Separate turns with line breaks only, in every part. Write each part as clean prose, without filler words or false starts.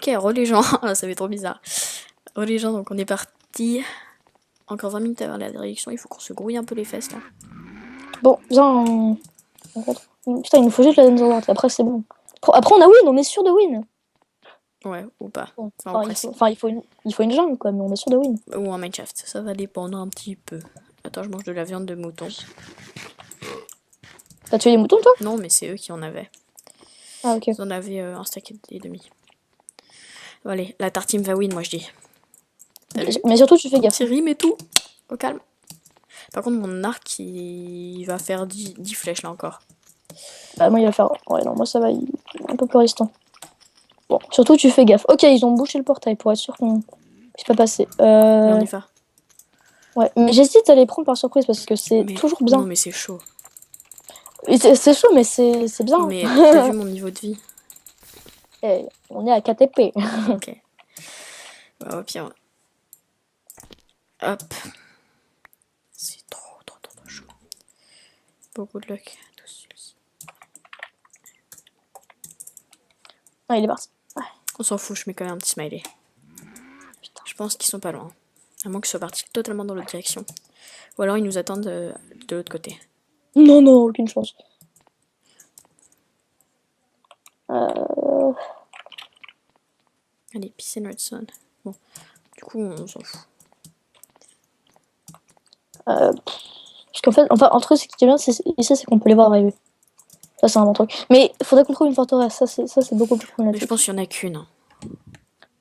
Ok, re les gens. Ah, ça fait trop bizarre. Re les gens, donc on est parti. Encore 20 minutes vers la direction. Il faut qu'on se grouille un peu les fesses là.
Bon, viens. En fait, putain, il nous faut juste la Netherworld. Après, c'est bon. Après, on a win, on est sûr de win.
Ouais, ou pas.
Bon,
Enfin, ou presque.
il faut une jungle, quoi, mais on est sûr de win.
Ou un mineshaft. Ça va dépendre un petit peu. Attends, je mange de la viande de mouton.
T'as tué les moutons, toi?
Non, mais c'est eux qui en avaient.
Ah, ok.
Ils en avaient un stack et demi. Bon, allez, la tartine va win, moi je dis. T'as vu?
Mais surtout, tu fais gaffe.
Petit rime et tout. Au calme. Par contre, mon arc, il va faire 10 flèches là encore.
Bah, moi, il va faire. Ouais, non, moi, ça va. Il est un peu plus résistant. Bon, surtout, tu fais gaffe. Ok, ils ont bouché le portail pour être sûr qu'on puisse pas passer.
Mais on y va.
Ouais, mais j'hésite à les prendre par surprise parce que c'est
Mais
toujours
non,
bien.
mais c'est chaud.
C'est chaud, mais c'est bien.
Non, mais t'as vu mon niveau de vie?
Eh, on est à KTP.
Ok. Bah, au pire. Hop. C'est trop chaud. Beaucoup de luck. Tout celui-ci.
Ah, il est parti. Ouais.
On s'en fout, je mets quand même un petit smiley. Putain. Je pense qu'ils sont pas loin. À moins qu'ils soient partis totalement dans l'autre direction. Ou alors ils nous attendent de l'autre côté.
Non, non, aucune chance. Euh...
Allez, peace and redstone. Bon, du coup, on s'en fout.
Parce qu'en fait, enfin, entre eux, ce qui est bien, c'est qu'on peut les voir arriver. Ça, c'est un bon truc. Mais il faudrait qu'on trouve une forteresse. Ça, c'est beaucoup plus
Mais
problématique.
je pense qu'il y en a qu'une. Hein.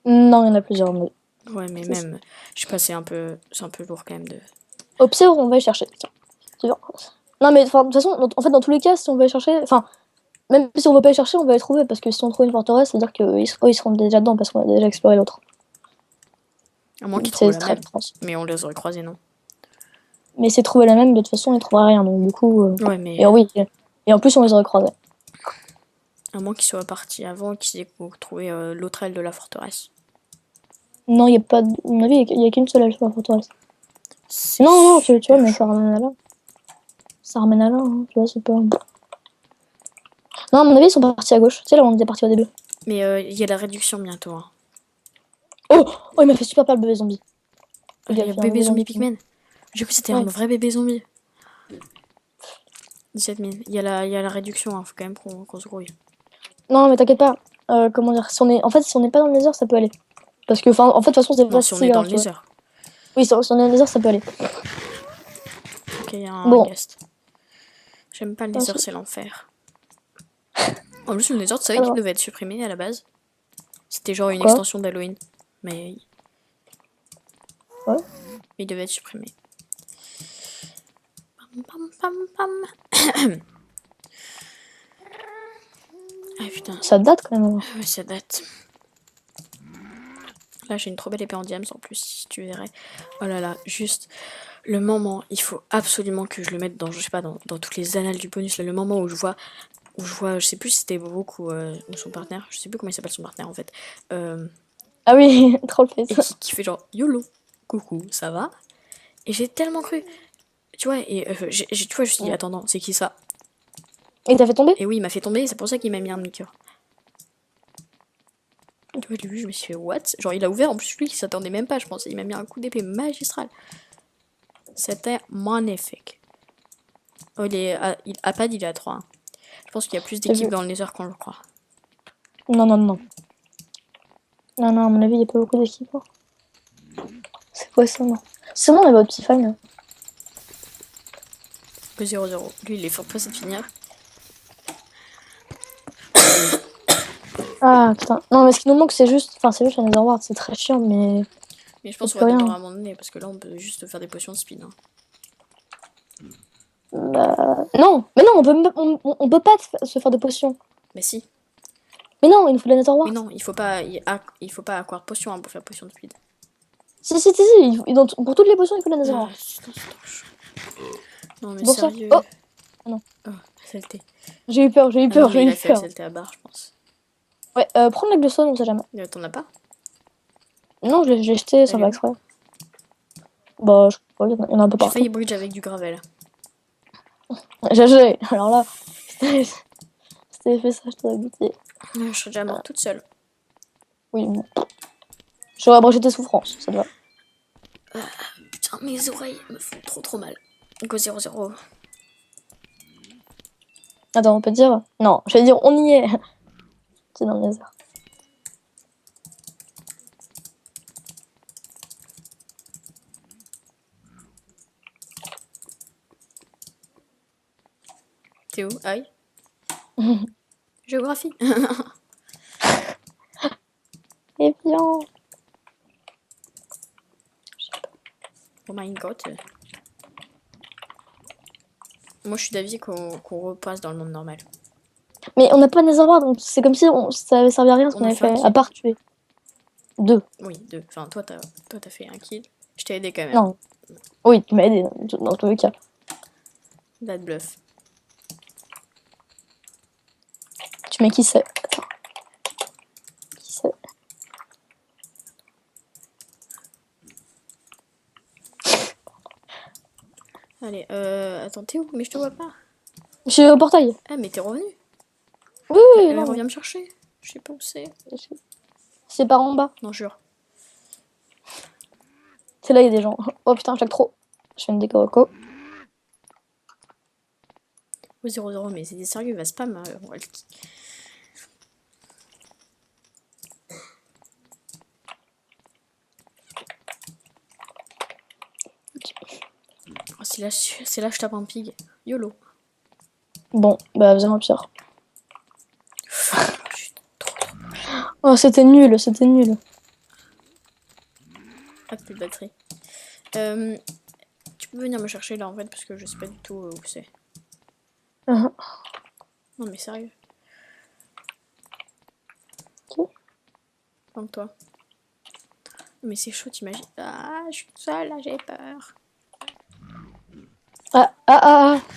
Non, il y en a plusieurs. Mais...
Ouais, mais même, je sais pas, c'est un peu lourd quand même de.
Observe, on va y chercher. Tiens. Tu vois. Non, mais de toute façon, en fait, dans tous les cas, si on va y chercher, enfin, même si on veut pas y chercher, on va les trouver parce que si on trouve une forteresse, c'est-à-dire qu'eux, ils seront déjà dedans parce qu'on a déjà exploré l'autre.
À moins qu'ils trouvent
C'est
la
très
même.
France.
Mais on les aurait croisés, non?
Mais c'est trouver la même, de toute façon, on ne trouvera rien. Donc, du coup.
Ouais, mais.
Et oui. Et en plus, on les aurait croisés.
À moins qu'ils soient partis avant, qu'ils aient trouvé l'autre aile de la forteresse.
Non, il n'y a pas. À mon avis, il n'y a qu'une seule aile sur la forteresse.
C'est
Non, tu vois, mais
chaud.
ça ramène à là. Ça ramène à là, hein, tu vois, c'est pas. Non, à mon avis, ils sont partis à gauche. Tu sais, là où on était parti au début.
Mais il y a la réduction bientôt. Hein.
Oh, il m'a fait super peur le bébé zombie.
Il y a bébé zombie Pigman. J'ai cru que c'était un
Ouais.
vrai bébé zombie. 17 000. Il y a la réduction, hein. Faut quand même qu'on se grouille.
Non, mais t'inquiète pas. Comment dire, en fait, si on n'est pas dans le laser, ça peut aller. Parce que, en fait, de toute façon, c'est
Non,
pas
si on
si
est dans
grave,
le
tu vois.
nether.
Oui, si on est dans le laser, ça peut aller.
Ok, il y a un
Bon.
guest. J'aime pas le nether,
Attention.
c'est l'enfer. En plus, le nether, tu savais qu'il
Alors,
devait être supprimé à la base. C'était genre une
pourquoi?
extension d'Halloween. Mais
Ouais.
il devait être supprimé. Pam, pam, pam. Ah putain,
Ça date quand même.
ouais, ça date. Là, j'ai une trop belle épée en diams en plus, si tu verrais. Oh là là, juste le moment, il faut absolument que je le mette dans, je sais pas, dans toutes les annales du bonus. Là, le moment où je vois, je sais plus si c'était Brooke ou son partenaire, je sais plus comment il s'appelle son partenaire en fait.
Ah oui, trop le
Et
face.
qui fait genre YOLO, coucou, ça va? Et j'ai tellement cru, tu vois, et tu vois, je me suis dit, attends, non, c'est qui ça?
Et t'as fait tomber?
Et oui, il m'a fait tomber, c'est pour ça qu'il m'a mis un demi-cœur. Tu vois, au début, je me suis fait what? Genre, il a ouvert, en plus, lui, il s'attendait même pas, je pense. Il m'a mis un coup d'épée magistral. C'était magnifique. Oh, Apad, il est à 3. Hein. Je pense qu'il y a plus
J'ai
d'équipes
vu.
dans le Nether qu'on le croit.
Non, non, non. Non, non, à mon avis, il n'y a pas beaucoup d'équipes. Hein. C'est quoi ça, non? C'est bon, on a votre petit fan.
Que 0-0. Lui, il est fort pressé de finir.
Ah, putain. Non, mais ce qui nous manque, c'est juste. Enfin, c'est juste un Netherworld, c'est très chiant, mais.
Mais je
Y a
pense qu'on
plus
va devoir
rien.
abandonner parce que là, on peut juste faire des potions de speed. Hein.
Bah, non, mais non, on peut pas se faire des potions.
Mais si.
Mais non, il nous faut de la
Oui,
Netherworld.
non, il faut pas avoir potion hein, pour faire potion de speed.
Si, pour toutes les potions, il faut de la
Ah,
Netherworld.
putain, c'est trop chaud. Non, mais
C'est pour ça.
sérieux.
Oh, non.
Oh, saleté.
J'ai eu peur,
Ah non, mais
j'ai
il
eu
a fait la
peur.
saleté à barre, je pense.
Ouais, prendre la glowstone, on sait jamais.
T'en as pas?
Non, je l'ai jeté sans
Elle est
faire
où?
exprès. Bah, je crois qu'il y en a un peu
J'ai
partout.
failli bridge avec du gravel.
GG. Alors là, c'était fait ça, je t'aurais buté.
Je serais déjà morte toute seule.
Oui, bon. J'aurais abrégé tes souffrances, ça te va.
Putain, mes oreilles me font trop mal. Go 0-0.
Attends, on peut dire... Non, je vais dire on y est. C'est dans le laser.
T'es où? Aïe. Géographie.
Et bien...
Oh my god. Moi, je suis d'avis qu'on repasse dans le monde normal.
Mais on n'a pas de netherware, donc c'est comme si ça avait servi à rien ce
On
qu'on
a
avait
fait un
fait, à
kill.
part tuer. 2.
Oui, 2. Enfin, toi, t'as fait un kill. Je t'ai aidé quand même.
Non. Oui, tu m'as aidé dans tous les cas.
Bad bluff.
Tu mets qui c'est? Attends. Qui c'est?
Allez, attends, t'es où? Mais je te vois pas.
Je suis au portail.
Ah, mais t'es revenu.
Oui, oui, non.
Reviens me chercher. Je sais pas où c'est.
C'est par en bas.
Non, jure.
C'est là, il y a des gens. Oh putain, je lag trop. Je fais une déco.
Oh, 0-0, mais c'est sérieux, il va spam. On va le... Oh, c'est là que je tape un pig. YOLO.
Bon, bah, faisons un pire.
Je suis trop.
Oh, c'était nul, c'était nul.
Ah, plus de batterie. Tu peux venir me chercher là en fait, parce que je sais pas du tout où c'est.
Uh-huh.
Non, mais sérieux.
Ok.
Donc toi. Mais c'est chaud, t'imagines. Ah, je suis seule là, j'ai peur.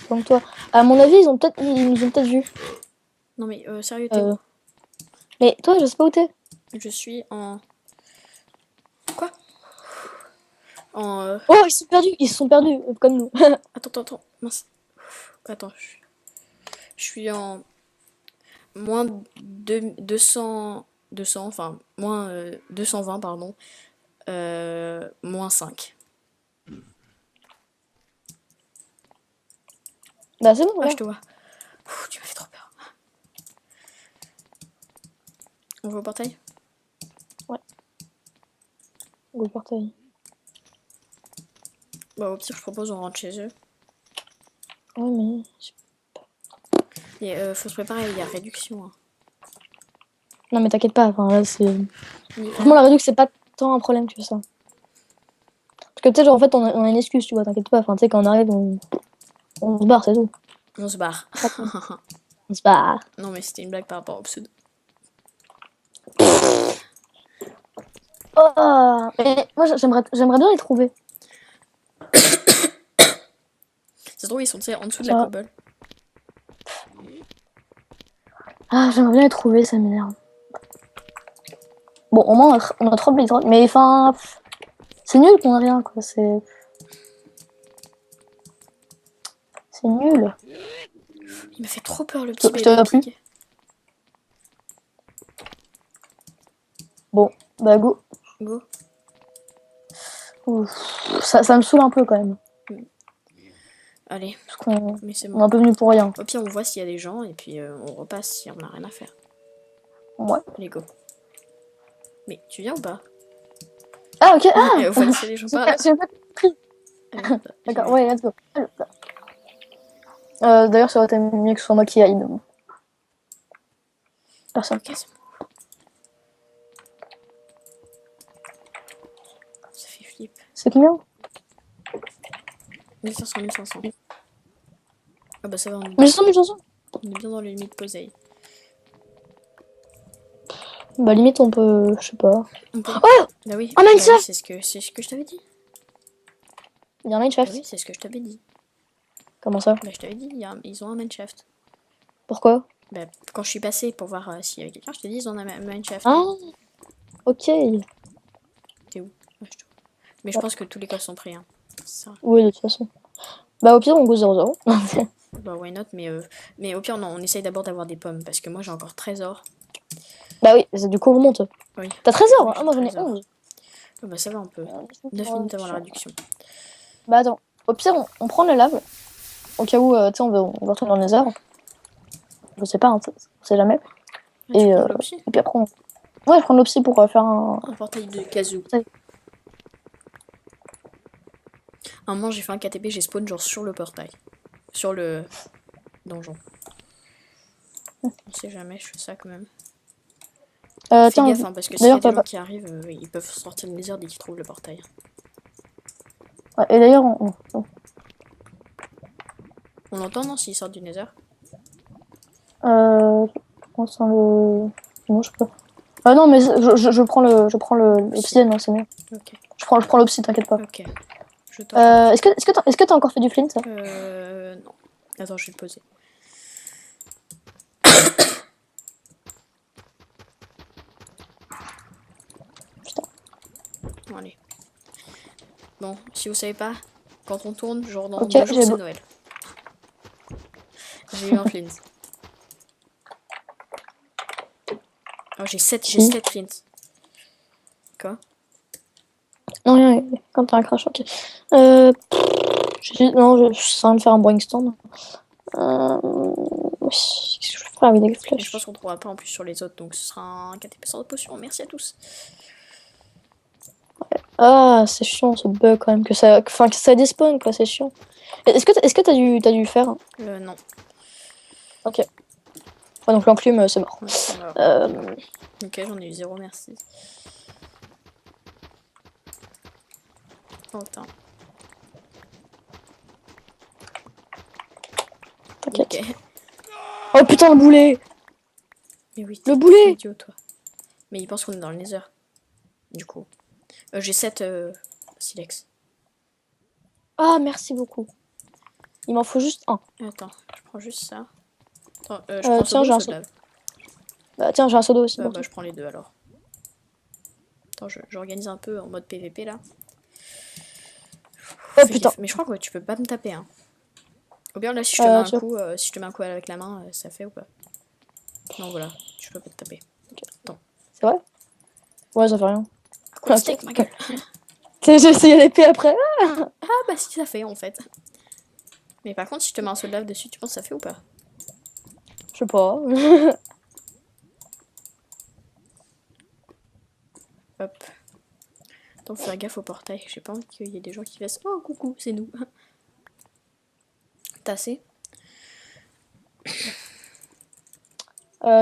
Comme toi. À mon avis, ils nous ont peut-être vus.
Non, mais sérieux, t'es où?
Mais toi, je sais pas où t'es.
Je suis en. Quoi? En.
Oh, ils se sont perdus, comme nous.
Attends, mince. Attends, je suis en. Moins 200, enfin, moins 220, pardon. Moins 5.
Bah, c'est bon,
Ah,
là.
je te vois. Ouh, tu m'as fait trop peur. On va au portail?
Au portail.
Bah, au pire, je propose on rentre chez eux.
Ouais, mais.
Et faut se préparer, il y a réduction. Hein.
Non, mais t'inquiète pas, enfin, là, c'est.
Ni
Franchement, la réduction, c'est pas tant un problème que ça. Parce que, tu sais, genre, en fait, on a une excuse, tu vois, t'inquiète pas. Enfin, tu sais, quand on arrive, on se barre, c'est tout.
On se barre.
On se barre.
Non, mais c'était une blague par rapport au pseudo.
Oh, mais moi, j'aimerais bien les trouver.
Ça se trouve, ils sont, tu sais, en dessous de la
Ça.
cobble.
Ah, j'aimerais bien les trouver, ça m'énerve. Bon, au moins, on a 3 blades, mais enfin. C'est nul qu'on a rien, quoi. C'est nul.
Il m'a fait trop peur, le petit
Je te vois plus.
pig.
Bon, bah, go.
Go.
Ouf. Ça me saoule un peu, quand même.
Allez,
Parce qu'on
mais c'est
est
bon.
un peu venu pour rien.
Au pire, on voit s'il y a des gens et puis on repasse si on n'a rien à faire.
Ouais.
Allez, go. Mais tu viens ou pas?
Ah, ok.
Et on va laisser les gens par là.
J'ai pas compris. D'accord, ouais, let's go. D'ailleurs, ça aurait été mieux que ce soit moi qui aille, mais bon. Personne.
Ok, c'est bon. Ça fait flip.
C'est combien?
1500, 1500. Ah bah ça va, on est
1500.
bien dans les limites posées.
Bah, limite, on peut. Je sais pas.
On peut...
Oh!
Bah oui,
Oh,
bah oui,
Minecraft!
c'est ce que je t'avais dit.
Il y a un
Bah
Minecraft.
oui, c'est ce que je t'avais dit.
Comment ça?
Bah je t'avais dit, ils ont un mineshaft.
Pourquoi?
Bah quand je suis passée pour voir s'il y avait quelqu'un, je t'ai dit ils ont un mineshaft.
Ah! Ok.
T'es où? Ah, je te vois. Mais je pense que tous les coffres sont pris. Hein. Ça.
Oui, de toute façon. Bah, au pire, on go 0-0.
Bah why not, mais au pire non, on essaye d'abord d'avoir des pommes parce que moi j'ai encore trésor.
Bah oui, du coup, on remonte.
Oui.
T'as 13 heures?
Oui,
Ah, moi j'en ai
13 heures.
11.
Ah bah ça va un peu. 9 minutes avant la réduction.
Bah attends, au pire, on prend la lave. Au cas où, tu sais, on va retourner dans les heures. Je sais pas, hein, on sait jamais.
Ah, tu
Et,
prends de l'opsie
et puis après, ouais, je prends l'opsie pour faire un...
Un portail de Kazoo. Un moment, j'ai fait un KTP, j'ai spawn genre sur le portail. Sur le donjon. On sait jamais, je fais ça quand même. Fais
tiens,
gaffe, hein, parce que s'il y a
d'ailleurs,
des
papa...
gens qui arrivent, ils peuvent sortir de Nether dès qu'ils trouvent le portail.
Ouais, et d'ailleurs,
On l'entend, non, s'ils sortent du Nether?
je pense dans le... Non, je sais pas. Non, mais je prends l'obsidienne, non, c'est mieux.
Ok.
Je prends l'obsidienne, t'inquiète pas.
Ok. Je t'entends.
Est-ce que t'as encore fait du flint, ça?
Non. Attends, je vais le poser.
Putain.
Bon, allez. Bon, si vous savez pas, quand on tourne, genre dans
Ok,
2 jours,
j'ai
c'est Noël. J'ai eu un flint. Oh, j'ai 7 flints. Quoi?
Non, rien, quand t'as un crash, ok. Non, je suis en train de faire un brainstorm. Qu'est-ce que je peux faire avec des
Mais je
flèches?
pense qu'on trouvera pas en plus sur les autres, donc ce sera un KTP sans potion. Merci à tous.
Ah, c'est chiant ce bug quand même, que ça despawn, quoi, c'est chiant. Est-ce que t'as dû faire?
Non.
Ok. Ouais, donc l'enclume, c'est mort.
Ouais, c'est mort.
Euh,
Ok, j'en ai eu 0, merci. Oh, attends.
T'inquiète.
Ok.
Oh putain, le boulet!
Mais oui,
Le boulet!
idiot, toi. Mais il pense qu'on est dans le Nether. Du coup. J'ai 7 silex.
Ah, merci beaucoup. Il m'en faut juste un.
Attends, je prends juste ça. Attends, je prends
Tiens,
seau
j'ai un
de
seau.
lave.
Bah tiens, j'ai un seau d'eau aussi.
Bah,
Bon.
je prends les deux alors. Attends, j'organise un peu en mode PVP là.
Oh
Fais
putain.
gaffe. Mais je crois que tu peux pas me taper, hein. Ou bien là, si je te mets un
Tiens.
coup, si je te mets un coup avec la main, ça fait ou pas? Non, voilà, je peux pas te taper. Attends.
C'est vrai? Ouais, ça fait rien.
Un coup de steak, ma gueule.
J'ai essayé l'épée après.
Ah bah si, ça fait en fait. Mais par contre, si je te mets un seau de lave dessus, tu penses que ça fait ou pas?
Je sais pas.
Hop. Donc faut faire gaffe au portail. J'ai pas envie qu'il y ait des gens qui fassent oh coucou, c'est nous. T'as assez?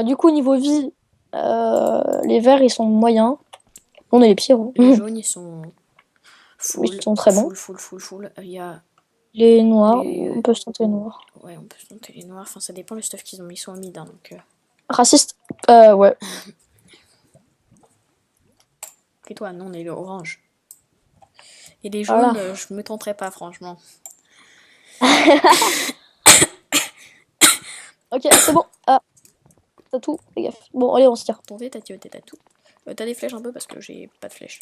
Du coup, niveau vie, les verts ils sont moyens. On est les pires. Hein.
Les jaunes ils sont full.
Ils sont très bons.
Full. Il y a
Les noirs, on peut se tenter les noirs.
ouais, on peut se tenter les noirs. Enfin, ça dépend le stuff qu'ils ont mis. Ils sont en mid, hein, donc.
Raciste. Ouais.
Et toi, non, on est le orange. Et les
Voilà.
jaunes, je me tenterai pas, franchement.
Ok, c'est bon. Ah, t'as tout. Fais gaffe. Bon, allez, on se tire.
Attendez, t'as tout. T'as des flèches un peu parce que j'ai pas de flèches.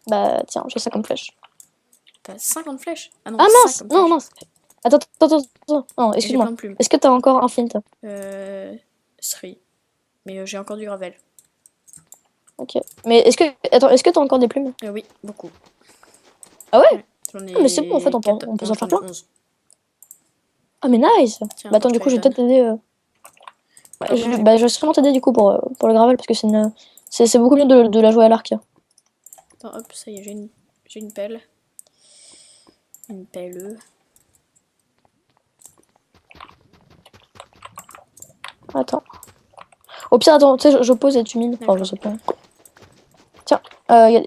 Bah tiens, j'ai ça comme flèche.
T'as 50 flèches? Ah non,
Ah
5
mince!
comme
Non,
flèches.
mince. Attends. Non,
J'ai
excuse-moi.
plein de plumes.
Est-ce que t'as encore un flint?
Sri. Mais j'ai encore du gravel.
Ok. Mais est-ce que t'as encore des plumes?
Oui, beaucoup.
Ah ouais?
J'en ai
Ah, mais c'est bon, en fait, on peut
14,
s'en faire
j'en ai
plein.
11.
Ah, mais nice!
Tiens,
Bah attends, du coup, je vais peut-être t'aider.
Ah,
Je vais sûrement t'aider du coup pour le gravel parce que c'est beaucoup mieux de la jouer à l'arc.
Attends, hop, ça y est, j'ai une pelle. Une pelle.
Attends. Au pire, attends, tu sais, je pose et tu mines. Enfin, je sais pas. Tiens,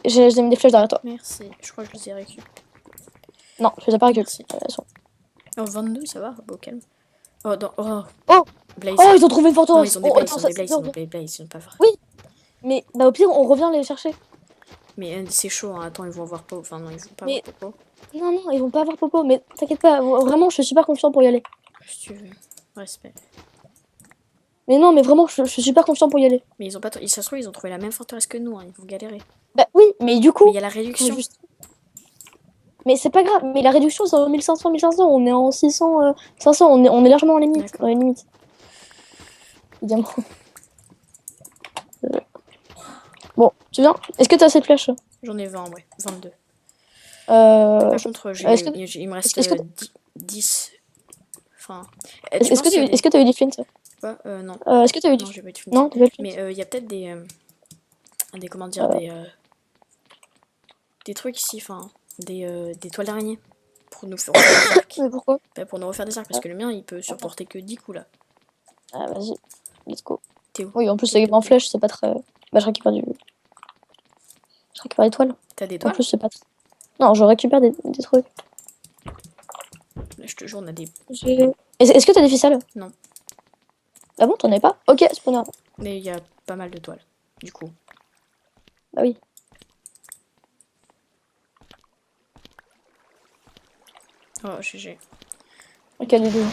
j'ai mis des flèches derrière toi.
Merci, je crois que je les ai récup.
Non, je les ai pas récup.
Merci. Oh, 22, ça va, beau calme. Oh,
Oh!
Blaze.
Oh, ils ont trouvé une
Non,
forteresse!
ils ont des
Oh,
blazes,
attends,
ils ont des
ça,
blazes, ils ont des blazes, ils ont pas vrai.
oui! Mais bah, au pire, on revient les chercher.
Mais c'est chaud, hein. Attends, ils vont avoir Popo. Enfin, non, ils vont pas
Mais-
avoir Popo.
Non, ils vont pas avoir Popo, mais t'inquiète pas, vraiment, je suis super confiant pour y aller.
Si tu veux. Respect.
Mais non, mais vraiment, je suis super confiant pour y aller.
Mais ils ont pas. Ça se trouve, ils ont trouvé la même forteresse que nous, hein. Ils vont galérer.
Bah oui, mais du
Mais
coup.
il y a la réduction.
Mais c'est pas grave, mais la réduction c'est en 1500, on est en 600, 500, on est largement en limite.
D'accord.
Dans les limites. Évidemment. Bon, tu viens? Est-ce que t'as assez de flèches?
J'en ai 20, ouais. 22.
Euh,
Par contre,
est-ce que,
il me reste
est-ce que,
10. Enfin, tu
est-ce que
penses qu'il y a
est-ce que t'as eu des flints?
quoi? Non.
Est-ce que t'as eu des
Non, j'ai pas eu de flint.
Non, t'as pas eu de flint.
Mais il y a peut-être des comment dire,
Euh,
des trucs ici, enfin, des toiles d'araignée pour nous faire des arcs.
mais pourquoi?
Bah, pour nous refaire des arcs, parce
Ah,
que le mien, il peut
attends.
supporter que 10 coups, là.
Ah, vas-y, let's go.
T'es où?
Oui, en plus,
T'es
avec
où,
en
t'es où
flèche, c'est pas très. Bah, je récupère des toiles.
T'as des
En
toiles?
plus, c'est pas. Non, je récupère des trucs.
Là, je te jure, on a des...
Est-ce que t'as des ficelles?
Non.
Ah bon, t'en as pas? Ok, c'est pas grave.
Mais il y a pas mal de toiles, du coup.
Bah oui.
Oh, GG.
Ok, les deux.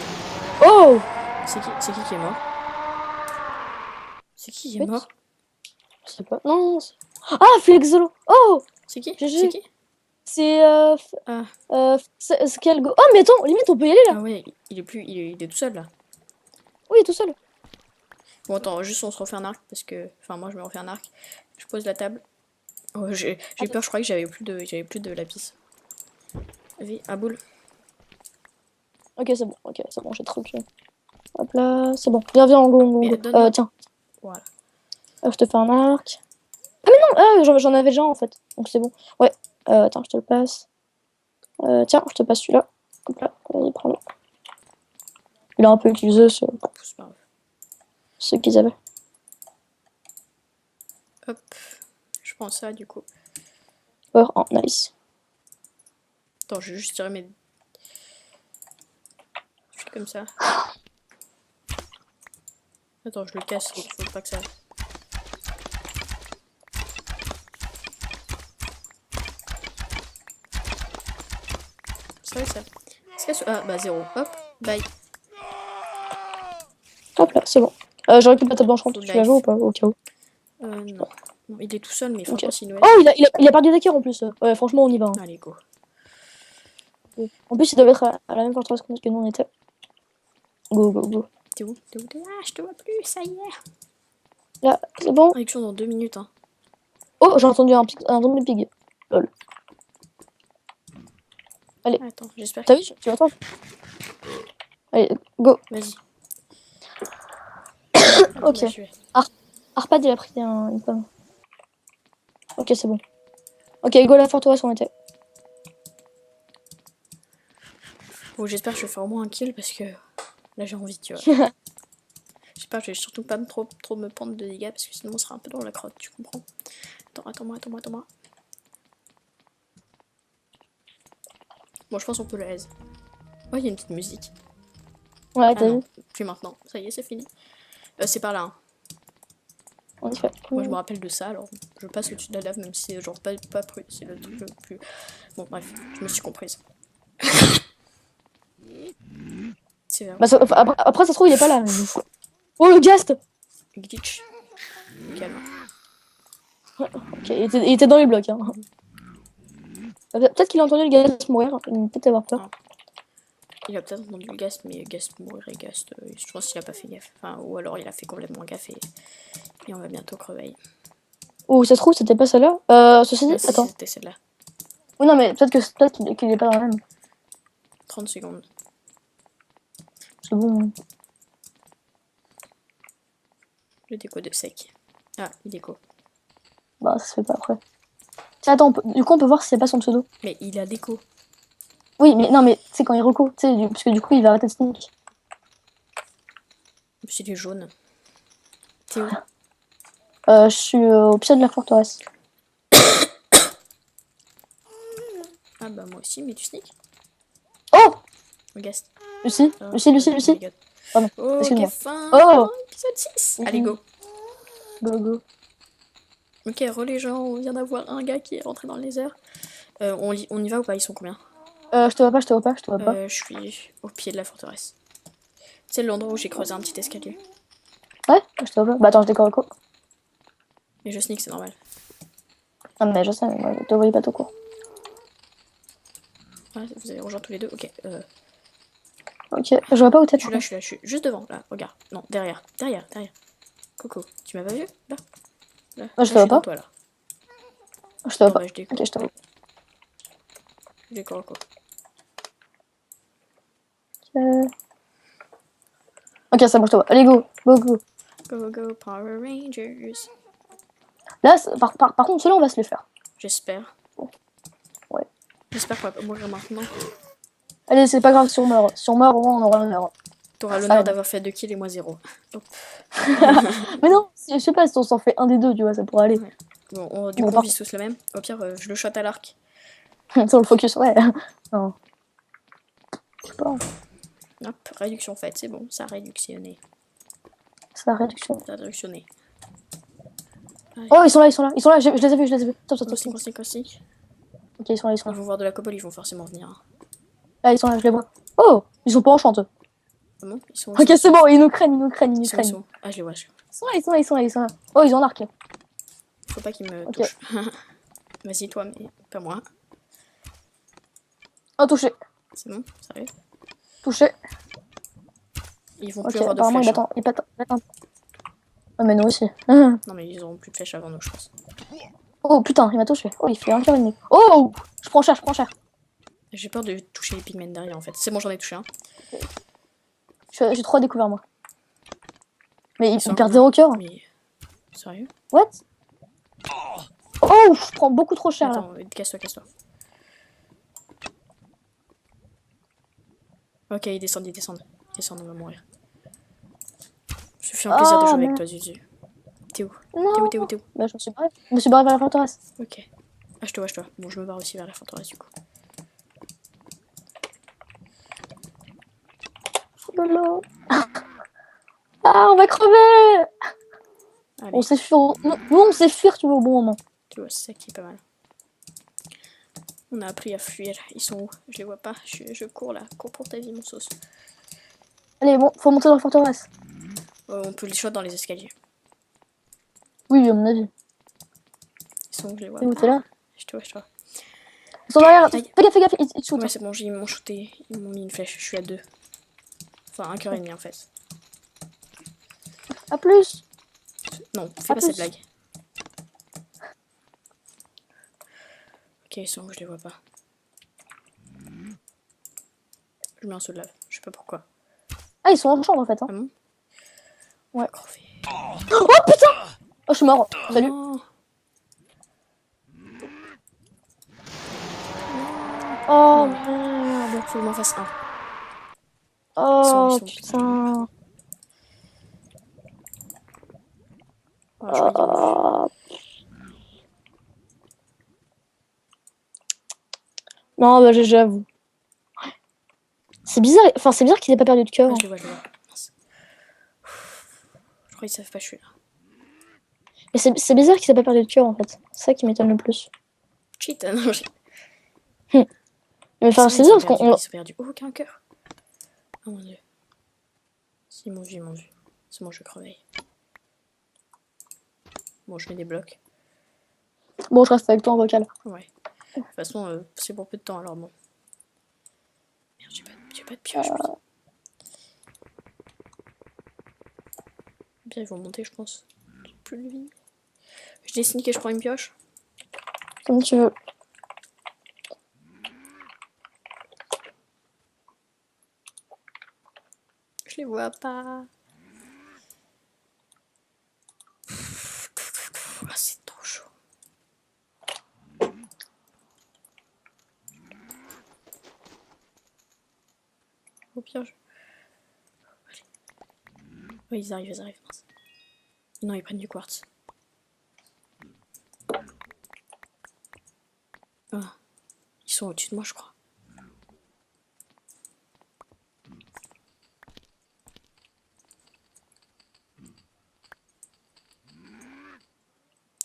Oh!
C'est qui est mort? C'est qui est
Wait,
mort?
je sais pas. Non. Ah, Flexolo! Oh!
C'est qui? C'est
GG.
qui?
C'est.
Ah.
Scalgo. Oh, mais attends, limite, on peut y aller là!
Ah ouais, il est tout seul, là.
Oui, il est tout seul.
Bon, attends, juste on se refait un arc, parce que... Enfin, moi, je me refais un arc. Je pose la table. Oh, j'ai peur, je croyais que j'avais plus de lapis. Vas-y, à boule.
Ok, c'est bon, j'ai trop que. Hop là, c'est bon. Viens, viens, go.
Mais donne-moi...
Tiens,
Voilà.
je te fais un arc. Ah, mais non, j'en avais déjà en fait. Donc c'est bon. Ouais, attends, je te le passe. Tiens, je te passe celui-là. Hop là, vas-y, prends-le. Il a un peu utilisé
C'est pas grave.
ce qu'ils avaient.
Hop. Je prends ça, du coup.
Oh, nice.
Attends, je vais juste tirer mes... Juste comme ça. Attends, je le casse, faut pas que ça... Ça, ça. Ah, bah 0. Hop, bye.
Hop là, c'est bon. Je récupère la table blanchante.
Full
Tu la joues ou
life.
pas au cas où?
Non. Non, il est tout seul, mais
Ok.
franchement, s'il nous aide...
Oh, il a perdu des cœurs en plus. Ouais, franchement, on y va. Hein.
Allez, go.
En plus, il doit être à la même forteresse que nous on était. Go.
T'es où? Ah, je te vois plus, ça y est.
Là, c'est bon.
Réaction dans 2 minutes, hein.
Oh, j'ai entendu un zombie pig. Lol. Allez,
Attends, j'espère
t'as
que...
vu? Tu m'entends? Allez, go.
Vas-y.
Ok.
Bah, je vais...
Arpad, il a pris une pomme. Ok, c'est bon. Ok, go la forteresse, on était.
Bon, j'espère que je vais faire au moins un kill, parce que... Là, j'ai envie, tu vois. J'espère que je vais surtout pas trop me prendre de dégâts, parce que sinon, on sera un peu dans la crotte, tu comprends? Attends-moi. Bon, je pense qu'on peut le aise. Oh, il y a une petite musique.
Ouais,
Ah
t'as
non,
vu?
plus maintenant. Ça y est, c'est fini. C'est par là, hein.
On y fait.
Moi, je me rappelle de ça, alors je passe au-dessus de la lave, même si c'est genre pas c'est le truc le plus... Bon, bref, je me suis comprise. C'est vrai.
Bah, après, ça se trouve, il est pas là. Mais... Oh, le ghast!
Glitch. Calme.
Ok, il était dans les blocs. Hein. Peut-être qu'il a entendu le ghast mourir. Il va peut-être avoir peur.
Ah. Il a peut-être entendu le Ghast, mais Ghast mourir et Ghast, je pense qu'il a pas fait gaffe. Enfin, ou alors il a fait complètement gaffe et on va bientôt crever.
Oh, ça se trouve, c'était pas celle-là. Ceci dit,
Ah, si,
attends.
c'était celle-là.
Oui, non, mais peut-être qu'il est pas dans la même.
30 secondes.
C'est bon.
Le déco de sec. Ah, il déco.
Bah, ça se fait pas après. Tiens, attends, du coup, on peut voir si c'est pas son pseudo.
Mais il a déco.
Oui, mais non, mais c'est quand il reco, tu sais, parce que du coup, il va arrêter de sneak.
C'est du jaune. T'es où?
Je suis au pied de la forteresse.
Ah bah moi aussi, mais tu sneak?
Oh!
Ghast.
Lucie,
Oh,
Lucie.
oh my God.
Pardon,
Ok,
excuse-moi.
fin
Oh!
épisode 6. Allez, go.
Go.
Ok, les gens, on vient d'avoir un gars qui est rentré dans le laser. On y va ou pas? Ils sont combien?
Je te vois pas.
Je suis au pied de la forteresse. C'est l'endroit où j'ai creusé un petit escalier.
Ouais, je te vois pas. Bah attends, je décore écho.
Mais je sneak, c'est normal.
Non, mais je sais, mais moi, je te voyais pas tout court.
Ouais, vous avez rejoint tous les deux. Ok,
Ok, je vois pas où t'es.
je suis juste devant, là, regarde. Non, derrière. Coco, tu m'as pas vu? Là. Là,
Ah, je
je
te vois
suis dans
pas.
toi, là.
Je te vois
Bon,
pas.
bah, je découvre.
Ok, je te vois.
Je découvre quoi.
Ok, c'est bon, je te vois. Allez, go. Go, go.
Go, go, Power Rangers.
Là, par contre, ceux-là, on va se les faire.
J'espère.
Ouais.
J'espère qu'on va pas mourir maintenant.
Allez, c'est pas grave si on meurt. Si on meurt, au moins, on aura l'honneur.
T'auras
Ça
l'honneur
aide.
d'avoir fait 2 kills et moi 0. Hop.
Mais non, je sais pas si on s'en fait un des deux, tu vois, ça pourrait aller.
Ouais. Bon, du
Bon,
coup, on
par
vise tous le même. Au pire, je le shot à l'arc.
sur le focus, ouais. Non. Je sais pas.
Hop, réduction faite, c'est bon, ça a réductionné.
C'est la réduction.
Ça a réductionné.
Oh, ils sont là, ils sont là. Ils sont là, je les ai vus, je les ai vus. Stop, stop, stop.
Caustic, caustic.
Ok, ils sont là, ils sont
Ils
là.
vont voir de la cobble, ils vont forcément venir. Hein.
Là, ils sont là, je les vois. Oh, ils sont pas enchantés.
Ah bon, ils sont où,
Ok, c'est bon, ils nous craignent, ils nous craignent, ils
Ils
nous
sont, ils
craignent.
sont. Ah, je les vois, je les vois.
Ils sont là, ils sont là, ils sont là, ils sont là. Oh, ils ont un arc là.
Faut pas qu'ils me
Ok.
touchent. Vas-y, toi, mais pas moi.
Oh, touché.
C'est bon, sérieux.
Touché.
Ils vont
Ok,
plus avoir de
apparemment,
flèches. Hein.
il pète. Oh, mais nous aussi.
Non, mais ils auront plus de flèches avant nous, je pense.
Oh putain, il m'a touché. Oh, il fait un cœur et demi. Oh, je prends cher, je prends cher.
J'ai peur de toucher les pigments derrière, en fait. C'est bon, j'en ai touché un.
J'ai trop découvert, moi. Mais il
sont
perd
combien
0 cœur.
Mais. Sérieux?
What? Oh, je prends beaucoup trop cher là.
Attends, casse-toi, casse-toi. Ok, ils descendent, ils descendent. Ils descendent, on va mourir. Je fais un plaisir de
Oh,
jouer avec
merde.
toi, Zuzu. T'es où?
Non.
T'es où, t'es où, t'es où?
Bah, je me suis barré. Je me suis barré vers la forteresse.
Ok. Ah, je te vois, je te vois. Bon, je me barre aussi vers la forteresse, du coup.
Lolo. Ah, on va crever.
Allez,
On sait fuir. Nous, on sait fuir, tu vois, au bon moment.
tu vois, c'est ça qui est pas mal. On a appris à fuir. Ils sont où? Je les vois pas. Je cours là. Cours pour ta vie, mon sauce.
Allez, bon, faut monter dans la forteresse.
On peut les shot dans les escaliers.
Oui, à mon avis.
Ils sont où? Je les vois
T'es où,
pas.
t'es là?
Je te vois, je te vois.
Ils sont derrière.
Aïe.
Fais gaffe, ils te shootent.
Ouais, c'est bon, ils m'ont shooté. Ils m'ont mis une flèche. Je suis à 2. Enfin, un cœur et demi en fait.
À plus.
Non, fais
À
pas
plus.
cette blague. Ok, ils sont où? Je les vois pas. Je mets un saut de lave. Je sais pas pourquoi.
Ah, ils sont en chambre en fait. Hein.
Ah bon?
Ouais.
Crevé.
Oh putain. Oh, je suis mort. Salut.
Non.
Oh
Non.
merde.
Faut que je m'en fasse un.
Oh
Ils sont
putain.
Oh, je crois qu'ils m'ont vu.
Oh. Non, bah j'avoue. C'est bizarre. Enfin, c'est bizarre qu'ils aient pas perdu de cœur.
Ah, je les vois, je les vois. Mince. Je crois qu'ils savent pas, je suis là.
Mais c'est bizarre qu'ils aient pas perdu de cœur en fait. C'est ça qui m'étonne le plus.
Cheat. Non, j'ai...
Mais enfin, c'est
Ils
bizarre
ont
parce
perdu.
qu'on.
Ils ont perdu. Oh, aucun cœur. Oh mon dieu. Ils m'ont vu, ils m'ont vu. C'est bon, je creveille. Bon, je mets des blocs.
Bon, je reste avec toi en vocal.
Ouais. De toute façon, c'est pour peu de temps alors bon. Merde, j'ai pas de pioche. Putain. Bien, ils vont monter, je pense. J'ai plus de vie. Je dessine que je prends une pioche.
Comme tu veux.
Je les vois pas. Ah, c'est trop chaud. Au pire, allez. Ouais, ils arrivent, ils arrivent. Mince. Non, ils prennent du quartz. Ah. Ils sont au-dessus de moi, je crois.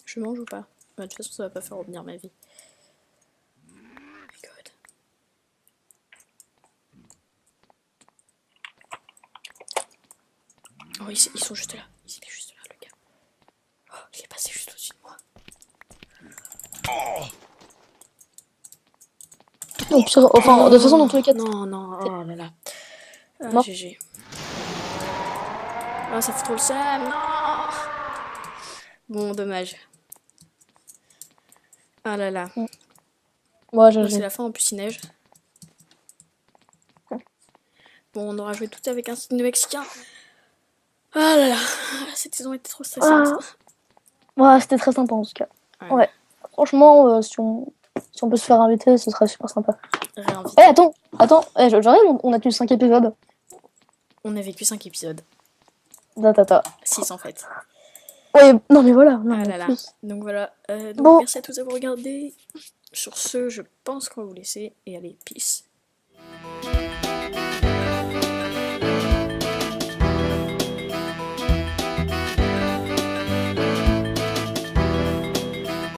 Je mange ou pas? Bah, de toute façon, ça va pas faire revenir ma vie. Oh my god. Oh, ils sont juste là. Ils étaient juste là, le gars. Oh, il est passé juste au-dessus de moi.
Donc, enfin, de toute façon, dans tous les cas.
Non, non, oh là là. Ah,
Non.
GG. Ah, ça fout trop le seum, non. Bon, dommage. Ah là là.
Ouais,
Bon, c'est
GG.
la fin, en plus il neige. Bon, on aura joué tout avec un signe mexicain. Ah là là. Cette saison était trop stressante.
Ouais, c'était très sympa en tout cas.
Ouais.
Ouais. Franchement, si on peut se faire inviter, ce serait super sympa.
Réinvité.
Attends. J'arrive, on a tenu 5 épisodes.
On a vécu 5 épisodes.
Tata.
6 en fait.
Ouais, non mais voilà. Non,
Ah
mais
là là.
plus.
Donc voilà. Donc
Bon.
merci à tous d'avoir regardé. Sur ce, je pense qu'on va vous laisser. Et allez, peace.